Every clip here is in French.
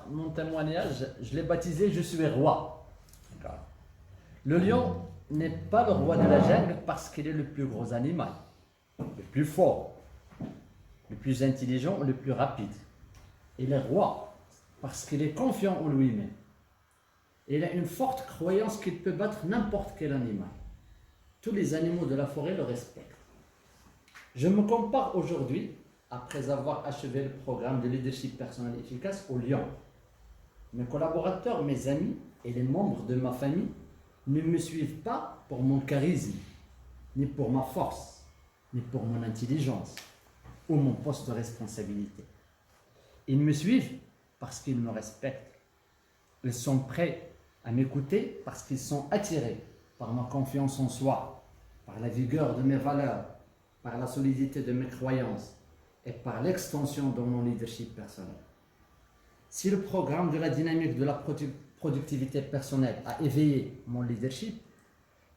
mon témoignage, je l'ai baptisé Je suis roi. D'accord. Le lion n'est pas le roi de la jungle parce qu'il est le plus gros animal, le plus fort, le plus intelligent, le plus rapide. Il est roi parce qu'il est confiant en lui-même. Il a une forte croyance qu'il peut battre n'importe quel animal. Tous les animaux de la forêt le respectent. Je me compare aujourd'hui, après avoir achevé le programme de leadership personnel efficace, au lion. Mes collaborateurs, mes amis et les membres de ma famille ne me suivent pas pour mon charisme, ni pour ma force, ni pour mon intelligence ou mon poste de responsabilité. Ils me suivent parce qu'ils me respectent. Ils sont prêts à m'écouter parce qu'ils sont attirés par ma confiance en soi, par la vigueur de mes valeurs, par la solidité de mes croyances et par l'extension de mon leadership personnel. Si le programme de la dynamique de la productivité personnelle a éveillé mon leadership,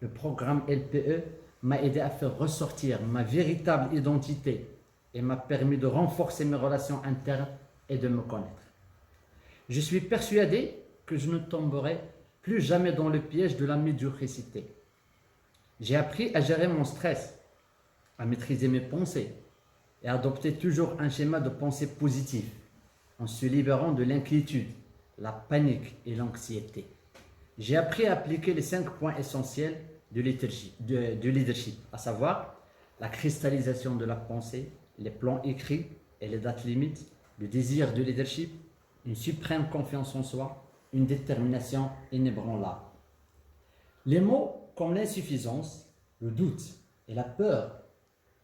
le programme LPE m'a aidé à faire ressortir ma véritable identité et m'a permis de renforcer mes relations internes et de me connaître. Je suis persuadé que je ne tomberai plus jamais dans le piège de la médiocrité. J'ai appris à gérer mon stress, à maîtriser mes pensées et à adopter toujours un schéma de pensée positif en se libérant de l'inquiétude, la panique et l'anxiété. J'ai appris à appliquer les 5 points essentiels du leadership, à savoir la cristallisation de la pensée, les plans écrits et les dates limites, le désir de leadership, une suprême confiance en soi, une détermination inébranlable. Les mots comme l'insuffisance, le doute et la peur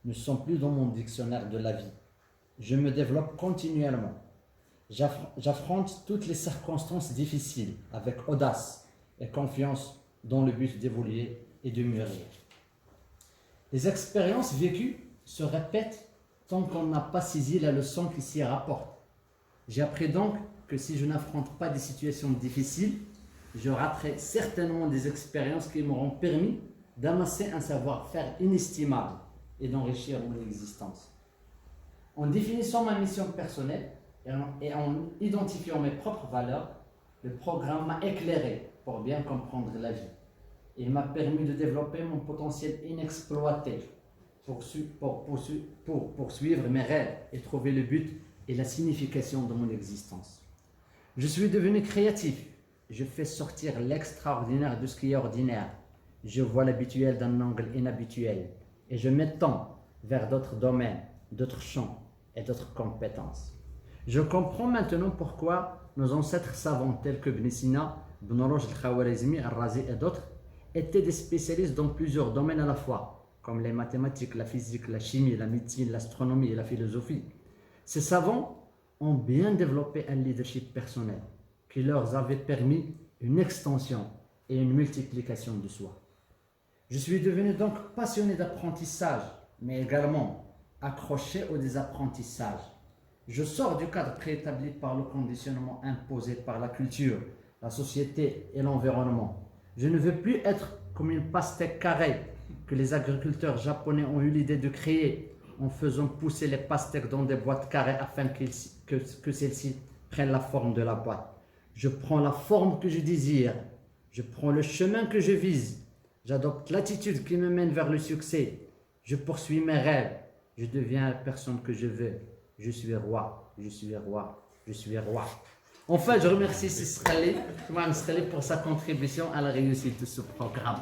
ne sont plus dans mon dictionnaire de la vie. Je me développe continuellement. J'affronte toutes les circonstances difficiles avec audace et confiance dans le but d'évoluer et de mûrir. Les expériences vécues se répètent tant qu'on n'a pas saisi la leçon qui s'y rapporte. J'ai appris donc que si je n'affronte pas des situations difficiles, je raterai certainement des expériences qui m'auront permis d'amasser un savoir-faire inestimable et d'enrichir mon existence. En définissant ma mission personnelle et en identifiant mes propres valeurs, le programme m'a éclairé pour bien comprendre la vie. Il m'a permis de développer mon potentiel inexploité pour poursuivre mes rêves et trouver le but et la signification de mon existence. Je suis devenu créatif. Je fais sortir l'extraordinaire de ce qui est ordinaire. Je vois l'habituel d'un angle inhabituel et je m'étends vers d'autres domaines, d'autres champs et d'autres compétences. Je comprends maintenant pourquoi nos ancêtres savants tels que Ibn Sina, Ibn Rushd al-Khwarizmi, al-Razi et d'autres étaient des spécialistes dans plusieurs domaines à la fois, comme les mathématiques, la physique, la chimie, la médecine, l'astronomie et la philosophie. Ces savants ont bien développé un leadership personnel qui leur avait permis une extension et une multiplication de soi. Je suis devenu donc passionné d'apprentissage, mais également accroché au désapprentissage. Je sors du cadre préétabli par le conditionnement imposé par la culture, la société et l'environnement. Je ne veux plus être comme une pastèque carrée que les agriculteurs japonais ont eu l'idée de créer en faisant pousser les pastèques dans des boîtes carrées afin que celles-ci prennent la forme de la boîte. Je prends la forme que je désire, je prends le chemin que je vise, j'adopte l'attitude qui me mène vers le succès, je poursuis mes rêves, je deviens la personne que je veux. Je suis roi, je suis roi, je suis roi. Enfin, je remercie Sisrali pour sa contribution à la réussite de ce programme.